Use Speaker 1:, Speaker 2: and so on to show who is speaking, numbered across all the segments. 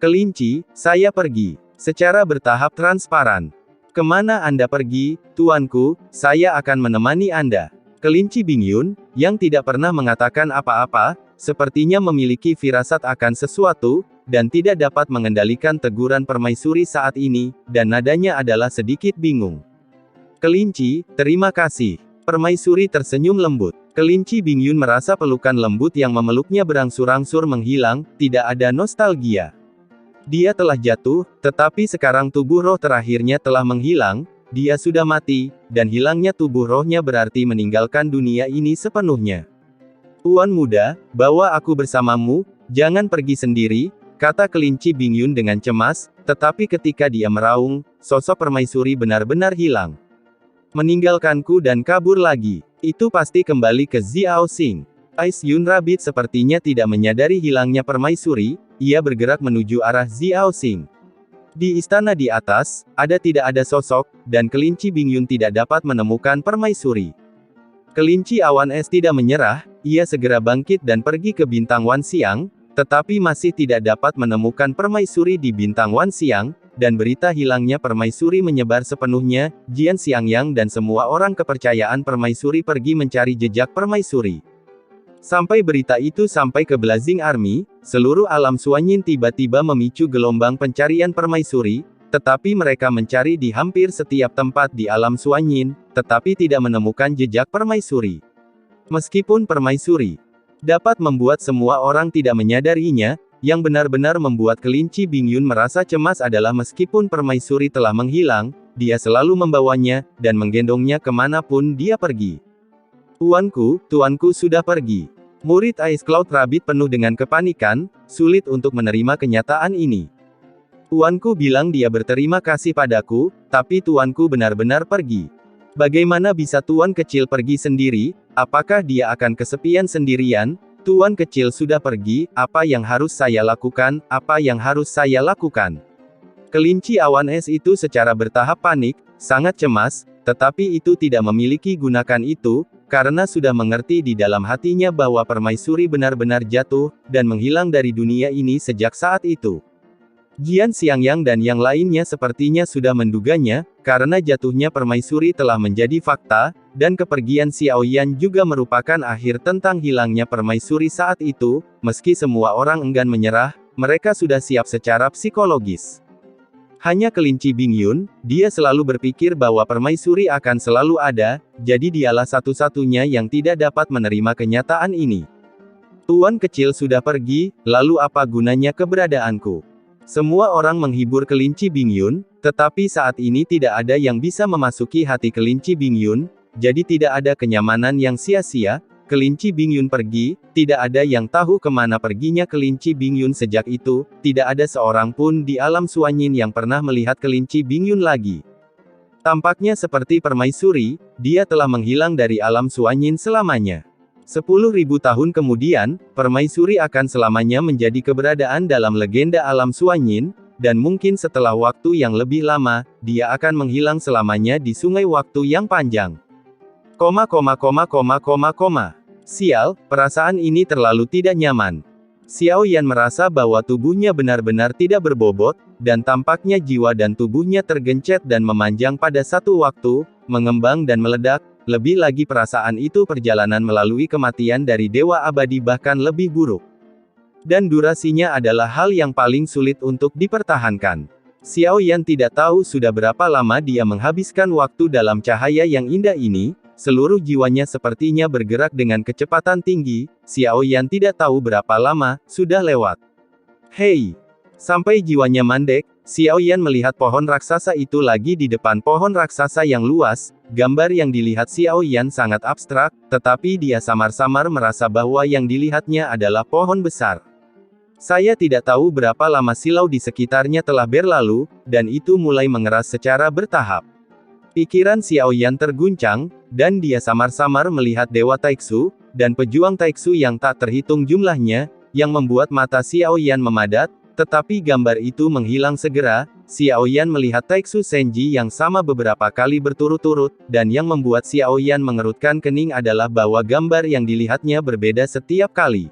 Speaker 1: Kelinci, saya pergi. Secara bertahap transparan. Kemana Anda pergi, tuanku, saya akan menemani Anda. Kelinci Bingyun, yang tidak pernah mengatakan apa-apa, sepertinya memiliki firasat akan sesuatu, dan tidak dapat mengendalikan teguran permaisuri saat ini, dan nadanya adalah sedikit bingung. Kelinci, terima kasih. Permaisuri tersenyum lembut. Kelinci Bingyun merasa pelukan lembut yang memeluknya berangsur-angsur menghilang, tidak ada nostalgia. Dia telah jatuh, tetapi sekarang tubuh roh terakhirnya telah menghilang, dia sudah mati, dan hilangnya tubuh rohnya berarti meninggalkan dunia ini sepenuhnya. Tuan muda, bawa aku bersamamu, jangan pergi sendiri, kata kelinci Bingyun dengan cemas, tetapi ketika dia meraung, sosok permaisuri benar-benar hilang. Meninggalkanku dan kabur lagi. Itu pasti kembali ke Xiao Xing. Ice Yun Rabbit sepertinya tidak menyadari hilangnya permaisuri, ia bergerak menuju arah Xiao Xing. Di istana di atas, tidak ada sosok, dan kelinci Bingyun tidak dapat menemukan permaisuri. Kelinci awan es tidak menyerah, ia segera bangkit dan pergi ke Bintang Wan Xiang, tetapi masih tidak dapat menemukan permaisuri di Bintang Wan Xiang, dan berita hilangnya permaisuri menyebar sepenuhnya, Jian Xiangyang dan semua orang kepercayaan permaisuri pergi mencari jejak permaisuri. Sampai berita itu sampai ke Blazing Army, seluruh alam Suanyin tiba-tiba memicu gelombang pencarian permaisuri, tetapi mereka mencari di hampir setiap tempat di alam Suanyin, tetapi tidak menemukan jejak permaisuri. Meskipun permaisuri dapat membuat semua orang tidak menyadarinya, yang benar-benar membuat kelinci Bingyun merasa cemas adalah meskipun permaisuri telah menghilang, dia selalu membawanya, dan menggendongnya kemanapun dia pergi. Tuanku sudah pergi. Murid Ice Cloud Rabbit penuh dengan kepanikan, sulit untuk menerima kenyataan ini. Tuanku bilang dia berterima kasih padaku, tapi tuanku benar-benar pergi. Bagaimana bisa tuan kecil pergi sendiri? Apakah dia akan kesepian sendirian? Tuan kecil sudah pergi, apa yang harus saya lakukan? Apa yang harus saya lakukan? Kelinci awan es itu secara bertahap panik, sangat cemas, tetapi itu tidak memiliki gunakan itu, karena sudah mengerti di dalam hatinya bahwa permaisuri benar-benar jatuh, dan menghilang dari dunia ini sejak saat itu. Jian Xiangyang dan yang lainnya sepertinya sudah menduganya, karena jatuhnya permaisuri telah menjadi fakta, dan kepergian Xiao Yan juga merupakan akhir tentang hilangnya permaisuri saat itu, meski semua orang enggan menyerah, mereka sudah siap secara psikologis. Hanya kelinci Bingyun, dia selalu berpikir bahwa permaisuri akan selalu ada, jadi dialah satu-satunya yang tidak dapat menerima kenyataan ini. Tuan kecil sudah pergi, lalu apa gunanya keberadaanku? Semua orang menghibur kelinci Bingyun, tetapi saat ini tidak ada yang bisa memasuki hati kelinci Bingyun, jadi tidak ada kenyamanan yang sia-sia. Kelinci Bingyun pergi, tidak ada yang tahu kemana perginya kelinci Bingyun sejak itu, tidak ada seorang pun di alam Suanyin yang pernah melihat kelinci Bingyun lagi. Tampaknya seperti permaisuri, dia telah menghilang dari alam Suanyin selamanya. 10.000 tahun kemudian, permaisuri akan selamanya menjadi keberadaan dalam legenda alam Suanyin, dan mungkin setelah waktu yang lebih lama, dia akan menghilang selamanya di sungai waktu yang panjang. Sial, perasaan ini terlalu tidak nyaman. Xiao Yan merasa bahwa tubuhnya benar-benar tidak berbobot, dan tampaknya jiwa dan tubuhnya tergencet dan memanjang pada satu waktu, mengembang dan meledak, lebih lagi perasaan itu perjalanan melalui kematian dari Dewa Abadi bahkan lebih buruk. Dan durasinya adalah hal yang paling sulit untuk dipertahankan. Xiao Yan tidak tahu sudah berapa lama dia menghabiskan waktu dalam cahaya yang indah ini. Seluruh jiwanya sepertinya bergerak dengan kecepatan tinggi, Xiao Yan tidak tahu berapa lama, sudah lewat. Hei! Sampai jiwanya mandek, Xiao Yan melihat pohon raksasa itu lagi di depan pohon raksasa yang luas, gambar yang dilihat Xiao Yan sangat abstrak, tetapi dia samar-samar merasa bahwa yang dilihatnya adalah pohon besar. Saya tidak tahu berapa lama silau di sekitarnya telah berlalu, dan itu mulai mengeras secara bertahap. Pikiran Xiao Yan terguncang, dan dia samar-samar melihat Dewa Taiksu, dan pejuang Taiksu yang tak terhitung jumlahnya, yang membuat mata Xiao Yan memadat, tetapi gambar itu menghilang segera. Xiao Yan melihat Taiksu Senji yang sama beberapa kali berturut-turut, dan yang membuat Xiao Yan mengerutkan kening adalah bahwa gambar yang dilihatnya berbeda setiap kali.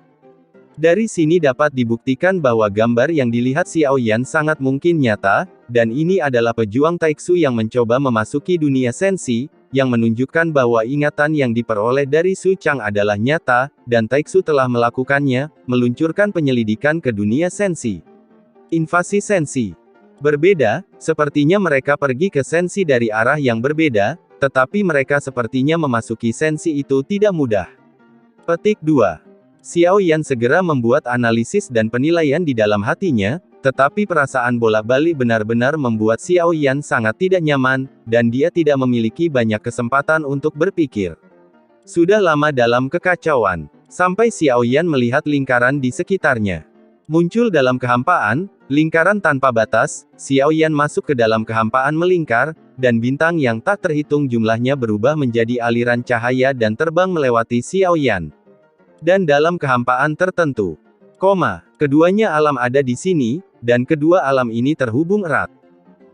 Speaker 1: Dari sini dapat dibuktikan bahwa gambar yang dilihat Xiao Yan sangat mungkin nyata, dan ini adalah pejuang Taiksu yang mencoba memasuki dunia sensi, yang menunjukkan bahwa ingatan yang diperoleh dari Su Chang adalah nyata, dan Taiksu telah melakukannya, meluncurkan penyelidikan ke dunia sensi. Invasi sensi. Berbeda, sepertinya mereka pergi ke sensi dari arah yang berbeda, tetapi mereka sepertinya memasuki sensi itu tidak mudah. Petik 2. Xiao Yan segera membuat analisis dan penilaian di dalam hatinya, tetapi perasaan bolak-balik benar-benar membuat Xiao Yan sangat tidak nyaman, dan dia tidak memiliki banyak kesempatan untuk berpikir. Sudah lama dalam kekacauan, sampai Xiao Yan melihat lingkaran di sekitarnya. Muncul dalam kehampaan, lingkaran tanpa batas, Xiao Yan masuk ke dalam kehampaan melingkar, dan bintang yang tak terhitung jumlahnya berubah menjadi aliran cahaya dan terbang melewati Xiao Yan. Dan dalam kehampaan tertentu, keduanya alam ada di sini, dan kedua alam ini terhubung erat.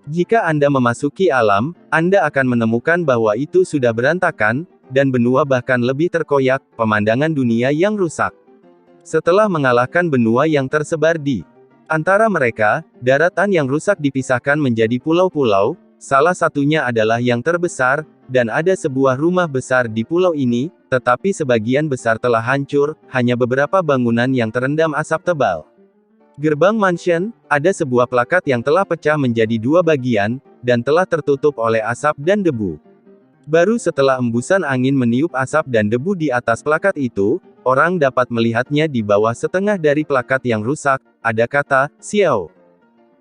Speaker 1: Jika Anda memasuki alam, Anda akan menemukan bahwa itu sudah berantakan, dan benua bahkan lebih terkoyak, pemandangan dunia yang rusak. Setelah mengalahkan benua yang tersebar di antara mereka, daratan yang rusak dipisahkan menjadi pulau-pulau, salah satunya adalah yang terbesar, dan ada sebuah rumah besar di pulau ini, tetapi sebagian besar telah hancur, hanya beberapa bangunan yang terendam asap tebal. Gerbang mansion, ada sebuah plakat yang telah pecah menjadi dua bagian, dan telah tertutup oleh asap dan debu. Baru setelah embusan angin meniup asap dan debu di atas plakat itu, orang dapat melihatnya di bawah setengah dari plakat yang rusak, ada kata, Xiao.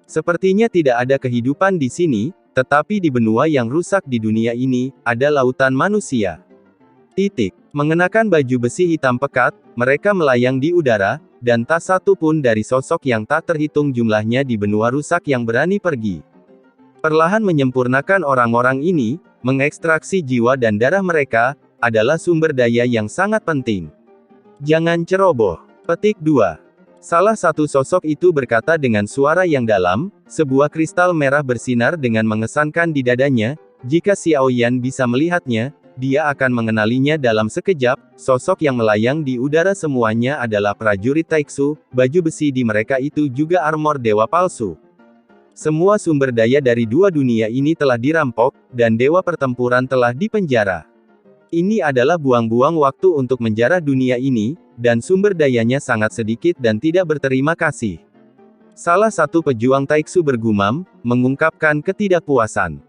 Speaker 1: Sepertinya tidak ada kehidupan di sini, tetapi di benua yang rusak di dunia ini, ada lautan manusia. Mengenakan baju besi hitam pekat, mereka melayang di udara, dan tak satu pun dari sosok yang tak terhitung jumlahnya di benua rusak yang berani pergi. Perlahan menyempurnakan orang-orang ini, mengekstraksi jiwa dan darah mereka, adalah sumber daya yang sangat penting. Jangan ceroboh. Petik 2. Salah satu sosok itu berkata dengan suara yang dalam, sebuah kristal merah bersinar dengan mengesankan di dadanya, jika Xiao Yan bisa melihatnya, dia akan mengenalinya dalam sekejap. Sosok yang melayang di udara semuanya adalah prajurit Taiksu, baju besi di mereka itu juga armor dewa palsu. Semua sumber daya dari dua dunia ini telah dirampok, dan dewa pertempuran telah dipenjara. Ini adalah buang-buang waktu untuk menjarah dunia ini, dan sumber dayanya sangat sedikit dan tidak berterima kasih. Salah satu pejuang Taiksu bergumam, mengungkapkan ketidakpuasan.